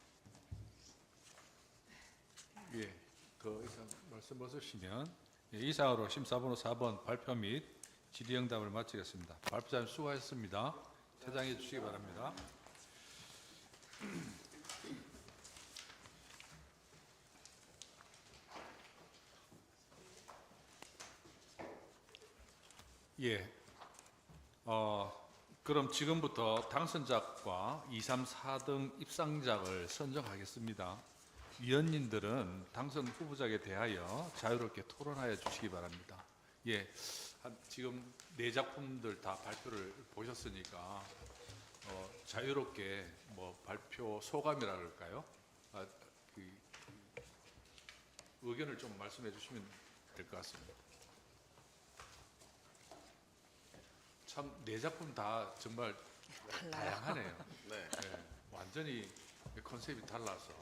예. 그 이상 말씀 없으시면 이상으로 심사번호 4번 발표 및 질의응답을 마치겠습니다. 발표자님 수고하셨습니다. 퇴장해 주시기 바랍니다. 예. 그럼 지금부터 당선작과 2, 3, 4등 입상작을 선정하겠습니다. 위원님들은 당선 후보작에 대하여 자유롭게 토론하여 주시기 바랍니다. 예, 지금 4작품들 다 발표를 보셨으니까 자유롭게 뭐 발표 소감이라 그럴까요? 의견을 좀 말씀해 주시면 될 것 같습니다. 참 4작품 다 정말 다양하네요. 네. 예, 완전히 컨셉이 달라서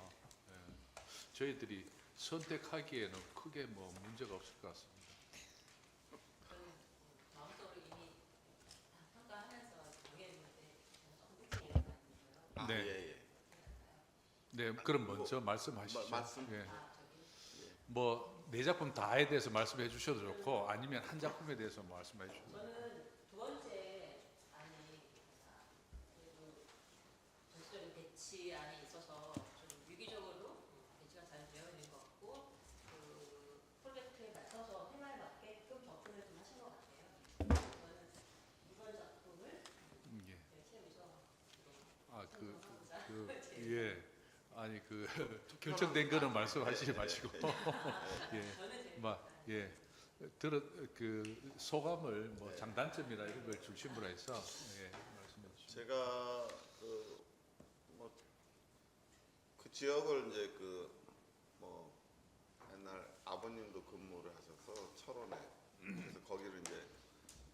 저희들이 선택하기에는 크게 뭐 문제가 없을 것 같습니다. 마음속으로 이미 평가하면서 정했는데 아, 네. 예, 예. 네, 그럼 먼저 말씀하시죠. 말씀? 예. 뭐 4작품 다에 대해서 말씀해 주셔도 좋고 아니면 한 작품에 대해서 말씀해 주셔도 좋고. 저는 두 번째 안이 그래도 전체적인 배치 안에 있어서 좀 유기적으로 배치가 잘 되어 있는 것 같고 그 프로젝트에 맞춰서 테마에 맞게끔 접근을 좀 하신 것 같아요. 저는 이번 작품을 예. 최우선 예. 아니 결정된 거는 말씀하시지 마시고 예. 그 소감을 뭐 장단점이나 이런 걸 중심으로 해서 예, 말씀해 주시죠. 제가 그 지역을 이제 옛날 아버님도 근무를 하셔서 철원에 그래서 거기를 이제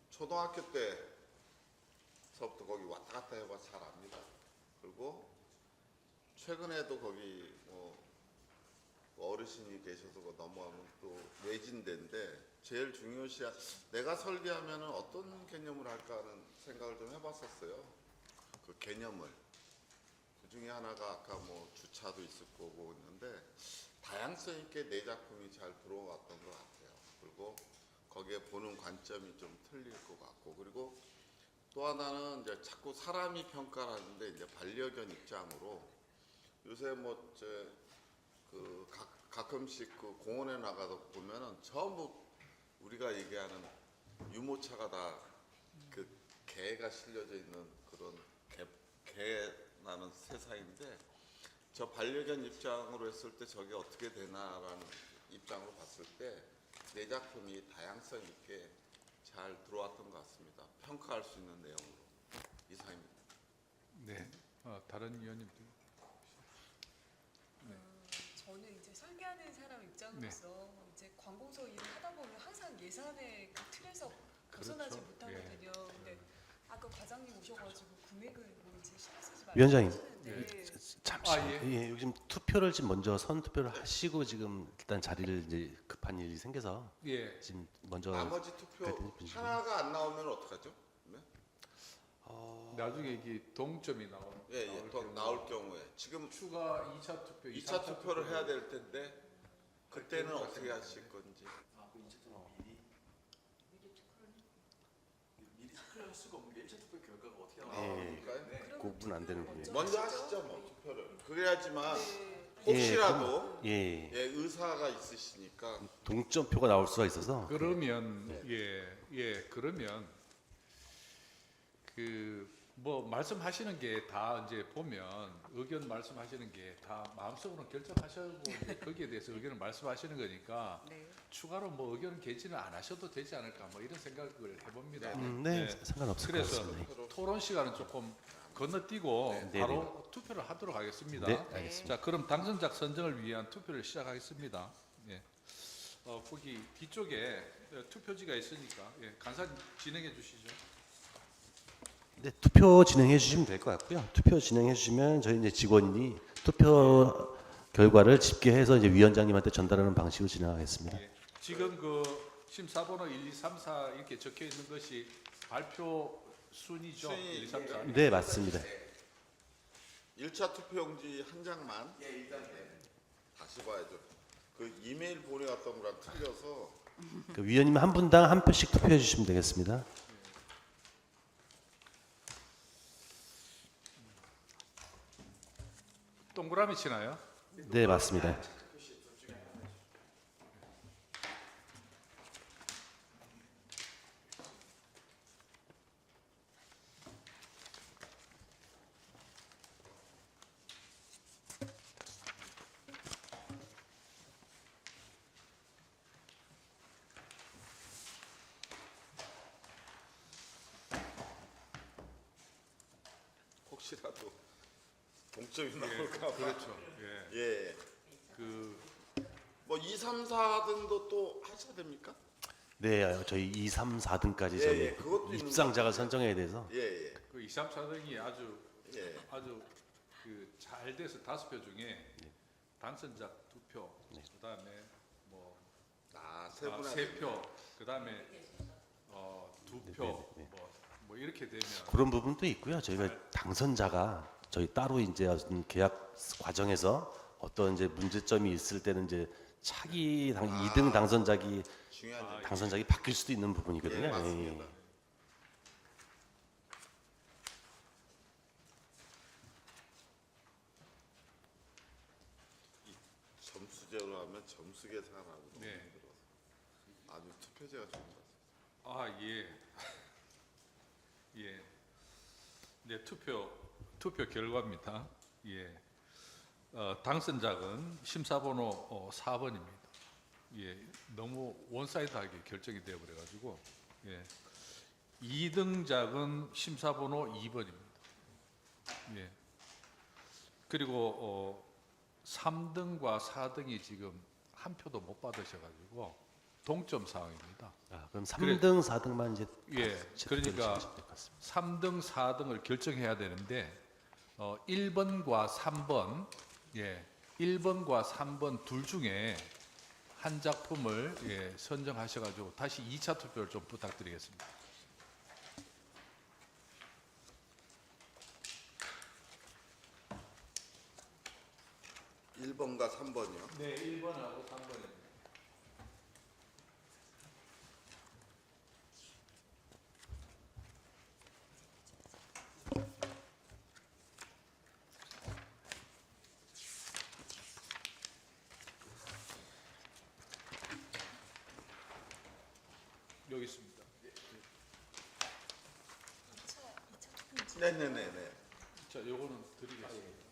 초등학교 때서부터 거기 왔다 갔다 해봐서 잘 압니다. 그리고 최근에도 거기 어르신이 계셔서 넘어가면 또 외진데인데 제일 중요시 내가 설계하면은 어떤 개념을 할까 하는 생각을 좀 해봤었어요. 그 개념을 중에 하나가 아까 뭐 주차도 있을 거고 있는데 다양성 있게 내 작품이 잘 들어왔던 것 같아요. 그리고 거기에 보는 관점이 좀 틀릴 것 같고, 그리고 또 하나는 이제 자꾸 사람이 평가를 하는데 이제 반려견 입장으로 요새 뭐 가끔씩 그 공원에 나가서 보면은 전부 우리가 얘기하는 유모차가 다 그 개가 실려져 있는 그런 개 나는 세상인데, 저 반려견 입장으로 했을 때 저게 어떻게 되나라는 입장으로 봤을 때 내 작품이 다양성 있게 잘 들어왔던 것 같습니다. 평가할 수 있는 내용으로. 이상입니다. 네. 다른 위원님들. 저는 이제 설계하는 사람 입장으로서 이제 관공서 일을 하다 보면 항상 예산의 그 틀에서 벗어나지 그렇죠. 못하거든요. 근데 아까 과장님 오셔가지고 금액을 뭐 이제 신경 쓰지 말고 위원장님. 하시는데 잠시. 예. 예, 요즘 투표를 지금 먼저 선 투표를 하시고 지금 일단 자리를 이제 급한 일이 생겨서 예. 지금 먼저 나머지 투표 대표님 분이시죠? 하나가 안 나오면 어떡하죠? 네? 나중에 이게 동점이 나올 더 나올 경우에 지금 추가 2차 투표, 2차 투표를 해야 될 텐데 그때는 어떻게 하실 건지. 예, 구분 안 되는군요. 먼저 하시죠, 뭐 투표를. 그래야지만 예, 혹시라도 예, 의사가 있으시니까. 동점표가 나올 수가 있어서 그러면 그러면 그 뭐 말씀하시는 게 다 이제 보면 의견 말씀하시는 게 다 마음속으로 결정하시고 이제 거기에 대해서 의견을 말씀하시는 거니까 네. 추가로 뭐 의견 개진을 안 하셔도 되지 않을까 뭐 이런 생각을 해봅니다. 네, 상관없을 것 그래서 같습니다. 토론 시간은 조금 건너뛰고 네, 바로 투표를 하도록 하겠습니다. 네, 알겠습니다. 자, 그럼 당선자 선정을 위한 투표를 시작하겠습니다. 예. 거기 뒤쪽에 투표지가 있으니까 간사님 진행해 주시죠. 네, 투표 진행해 주시면 될 것 같고요. 투표 진행해 주시면 저희 이제 직원이 투표 결과를 집계해서 이제 위원장님한테 전달하는 방식으로 진행하겠습니다. 예. 지금 그 심사번호 1, 2, 3, 4 이렇게 적혀 있는 것이 발표 순위죠. 1, 2, 3, 4. 네, 맞습니다. 1차 투표용지 한 장만. 다시 봐야죠. 그 이메일 보내왔던 거랑 틀려서. 그 위원님 한 분당 한 표씩 투표해 주시면 되겠습니다. 동그라미 치나요? 네, 맞습니다. 혹시라도 동점이 나올까 봐. 그렇죠. 예. 예. 뭐 2, 3, 4등도 또 하셔야 됩니까? 네, 저희 2, 3, 4등까지 예, 저희 예, 그것도 있는 입상자가 선정해야 돼서 예, 예. 그 2, 3, 4등이 아주 예. 그 잘 돼서 5표 중에 당선자 2표, 그다음에 뭐 세 분. 3표, 그다음에 2표, 네. 뭐 이렇게 되면 그런 부분도 있고요. 저희가 당선자가 저희 따로 이제 어떤 계약 과정에서 어떤 이제 문제점이 있을 때는 이제 차기 2등 당선자기 중요한 점. 당선자기 바뀔 수도 있는 부분이거든요. 예, 맞습니다. 이 점수제로 하면 점수 계산하고 너무 네. 힘들어서 아주 투표제가 좋은 것 같습니다. 아, 예. 예. 네, 투표 결과입니다. 예. 당선자는 심사번호 4번입니다. 예. 너무 원사이드하게 결정이 되어 버려 가지고 예. 2등작은 심사번호 2번입니다. 예. 그리고 3등과 4등이 지금 한 표도 못 받으셔 가지고 동점 상황입니다. 그럼 3등, 4등만 이제 예, 그러니까 체크해주시면 될것 같습니다. 3등, 4등을 결정해야 되는데 1번과 3번, 1번과 3번 둘 중에 한 작품을 선정하셔가지고 다시 2차 투표를 좀 부탁드리겠습니다. 1번과 3번이요. 네, 1번하고 3번입니다. 여기 있습니다. 네네네네. 자, 요거는 드리겠습니다.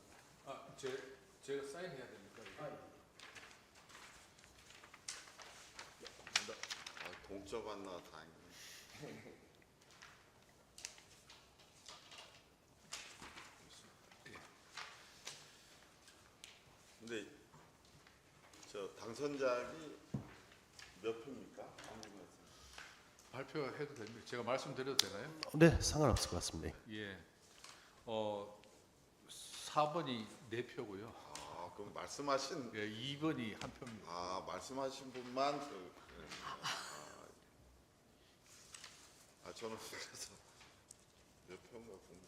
제가 사인해야 됩니까? 이거? 동점 안 나와 다행이네. 근데 저 당선작이 몇 표입니까? 발표해도 됩니다. 제가 말씀드려도 되나요? 네, 상관없을 것 같습니다. 예. 4번이 4표고요. 아, 그럼 말씀하신 예, 2번이 1표입니다. 말씀하신 분만 저는 그래서 몇 표인가 궁금해.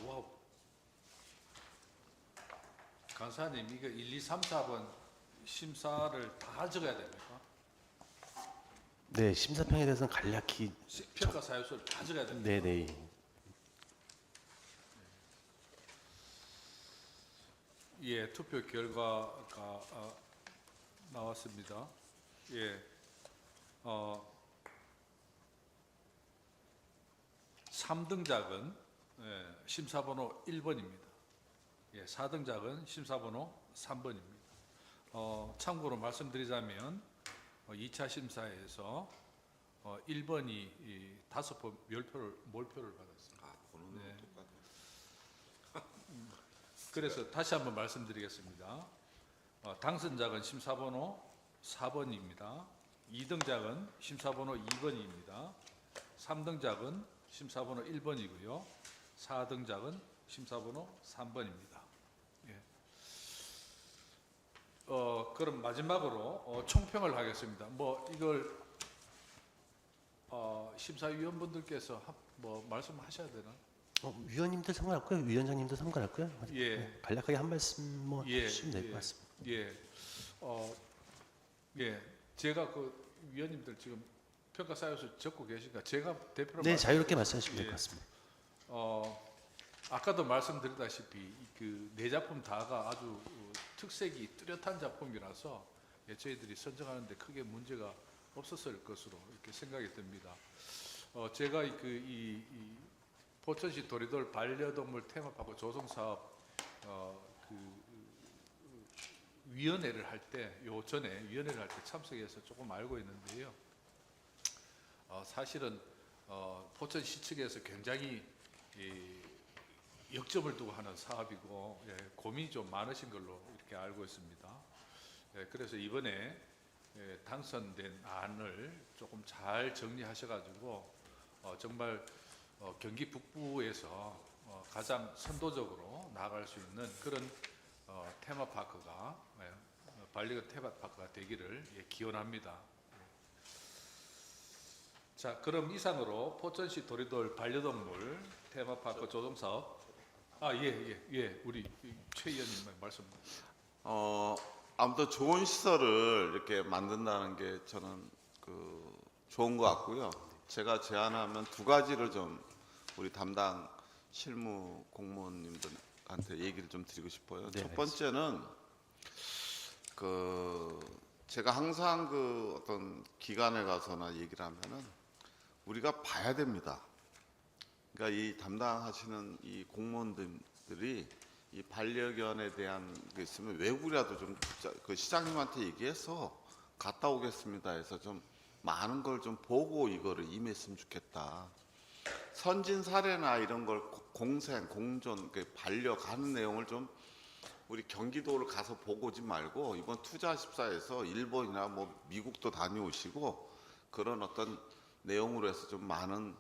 와우. 간사님, 이거 1, 2, 3, 4번 심사를 다 적어야 됩니까? 네, 심사평에 대해서는 간략히 평가 사유서를 다 적어야 됩니까? 네네. 예, 투표 결과가 나왔습니다. 예, 3등작은 심사번호 1번입니다. 예, 4등작은 심사번호 3번입니다. 참고로 말씀드리자면 2차 심사에서 1번이 5번 몰표를 받았습니다. 보는 네. 똑같네. 그래서 다시 한번 말씀드리겠습니다. 당선작은 심사번호 4번입니다. 2등작은 심사번호 2번입니다. 3등작은 심사번호 1번이고요. 4등작은 심사번호 3번입니다. 예. 그럼 마지막으로 총평을 하겠습니다. 뭐 이걸 심사위원분들께서 뭐 말씀하셔야 되나? 위원님들 상관없고요. 위원장님도 상관없고요. 예. 간략하게 한 말씀 뭐 예, 해주시면 될 것 예. 같습니다. 예. 예. 제가 그 위원님들 지금 평가 사유서 적고 계시니까 제가 대표로 네, 자유롭게 말씀하시면 될 예. 것 같습니다. 아까도 말씀드렸다시피 그 네 작품 다가 아주 특색이 뚜렷한 작품이라서 저희들이 선정하는데 크게 문제가 없었을 것으로 이렇게 생각이 듭니다. 제가 이 포천시 도리돌 반려동물 테마파크 조성 사업 위원회를 할 때, 요 전에 위원회를 할 때 참석해서 조금 알고 있는데요. 사실은 포천시 측에서 굉장히 역점을 두고 하는 사업이고 고민이 좀 많으신 걸로 이렇게 알고 있습니다. 그래서 이번에 당선된 안을 조금 잘 정리하셔가지고 정말 경기 북부에서 가장 선도적으로 나아갈 수 있는 그런 테마파크가 반려견 테마파크가 되기를 기원합니다. 자, 그럼 이상으로 포천시 도리돌 반려동물 테마파크 조성 사업 우리 최 의원님 말씀. 아무튼 좋은 시설을 이렇게 만든다는 게 저는 좋은 것 같고요. 제가 제안하면 두 가지를 좀 우리 담당 실무 공무원님들한테 얘기를 좀 드리고 싶어요. 네, 첫 번째는 제가 항상 어떤 기관에 가서나 얘기를 하면은 우리가 봐야 됩니다. 그러니까 이 담당하시는 이 공무원들이 이 반려견에 대한 게 있으면 외국이라도 좀 시장님한테 얘기해서 갔다 오겠습니다 해서 좀 많은 걸 좀 보고 이거를 임했으면 좋겠다. 선진 사례나 이런 걸 공존, 반려가는 내용을 좀 우리 경기도를 가서 보고 오지 말고 이번 투자14에서 일본이나 뭐 미국도 다녀오시고 그런 어떤 내용으로 해서 좀 많은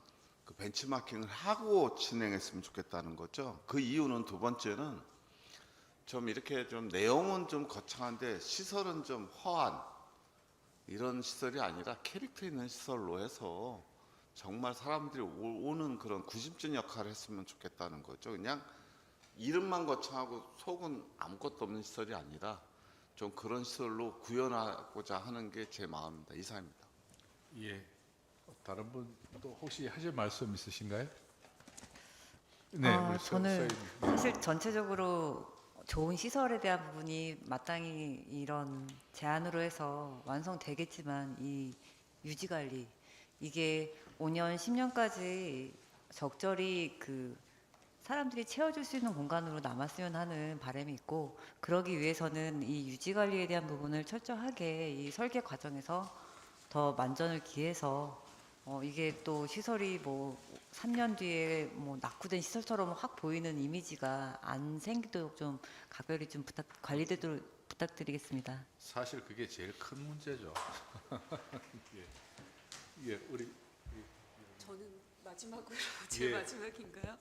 그 벤치마킹을 하고 진행했으면 좋겠다는 거죠. 그 이유는 두 번째는 좀 이렇게 좀 내용은 좀 거창한데 시설은 좀 허한 이런 시설이 아니라 캐릭터 있는 시설로 해서 정말 사람들이 오는 그런 구심점 역할을 했으면 좋겠다는 거죠. 그냥 이름만 거창하고 속은 아무것도 없는 시설이 아니라 좀 그런 시설로 구현하고자 하는 게 제 마음입니다. 이상입니다. 예. 다른 분도 혹시 하실 말씀 있으신가요? 네, 우리 저는 서희님. 사실 전체적으로 좋은 시설에 대한 부분이 마땅히 이런 제안으로 해서 완성되겠지만 이 유지 관리 이게 5년, 10년까지 적절히 그 사람들이 채워줄 수 있는 공간으로 남았으면 하는 바람이 있고 그러기 위해서는 이 유지 관리에 대한 부분을 철저하게 이 설계 과정에서 더 만전을 기해서 이게 또 시설이 뭐 3년 뒤에 뭐 낙후된 시설처럼 확 보이는 이미지가 안 생기도록 좀 각별히 좀 관리되도록 부탁드리겠습니다. 사실 그게 제일 큰 문제죠. 예. 예, 우리 저는 마지막으로 제 예. 마지막인가요?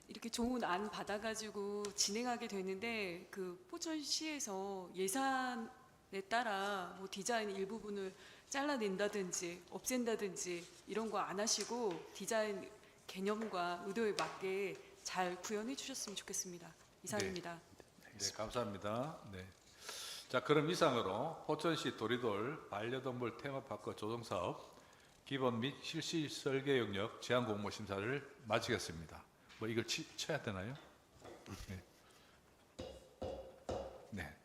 이렇게 좋은 안 받아가지고 진행하게 되는데 그 포천시에서 예산에 따라 뭐 디자인 일부분을 잘라낸다든지 없앤다든지 이런 거 안 하시고 디자인 개념과 의도에 맞게 잘 구현해 주셨으면 좋겠습니다. 이상입니다. 네, 감사합니다. 네. 자, 그럼 이상으로 포천시 도리돌 반려동물 테마파크 조성사업 기본 및 실시 설계 영역 제한 공모 심사를 마치겠습니다. 뭐 이걸 쳐야 되나요? 네. 네.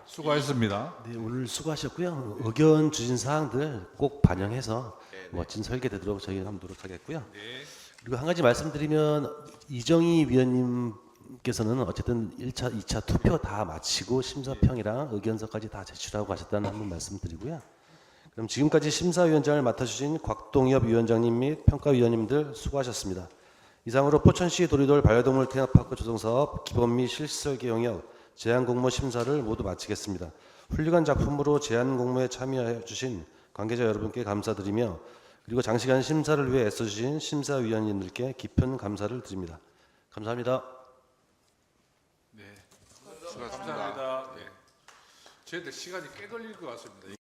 수고하셨습니다. 네, 오늘 수고하셨고요. 의견 주신 사항들 꼭 반영해서 멋진 설계되도록 저희 한번 노력하겠고요. 네. 그리고 한 가지 말씀드리면 이정희 위원님께서는 어쨌든 1차, 2차 투표 다 마치고 심사평이랑 의견서까지 다 제출하고 가셨다는 한 번 말씀드리고요. 그럼 지금까지 심사위원장을 맡아주신 곽동엽 위원장님 및 평가위원님들 수고하셨습니다. 이상으로 포천시 도리돌 반려동물 테마파크 조성사업 기본 및 실시설계 영역 제안 공모 심사를 모두 마치겠습니다. 훌륭한 작품으로 제안 공모에 참여해 주신 관계자 여러분께 감사드리며 그리고 장시간 심사를 위해 애써주신 심사위원님들께 깊은 감사를 드립니다. 감사합니다. 네. 감사합니다. 네. 저희들 시간이 꽤 걸릴 것 같습니다.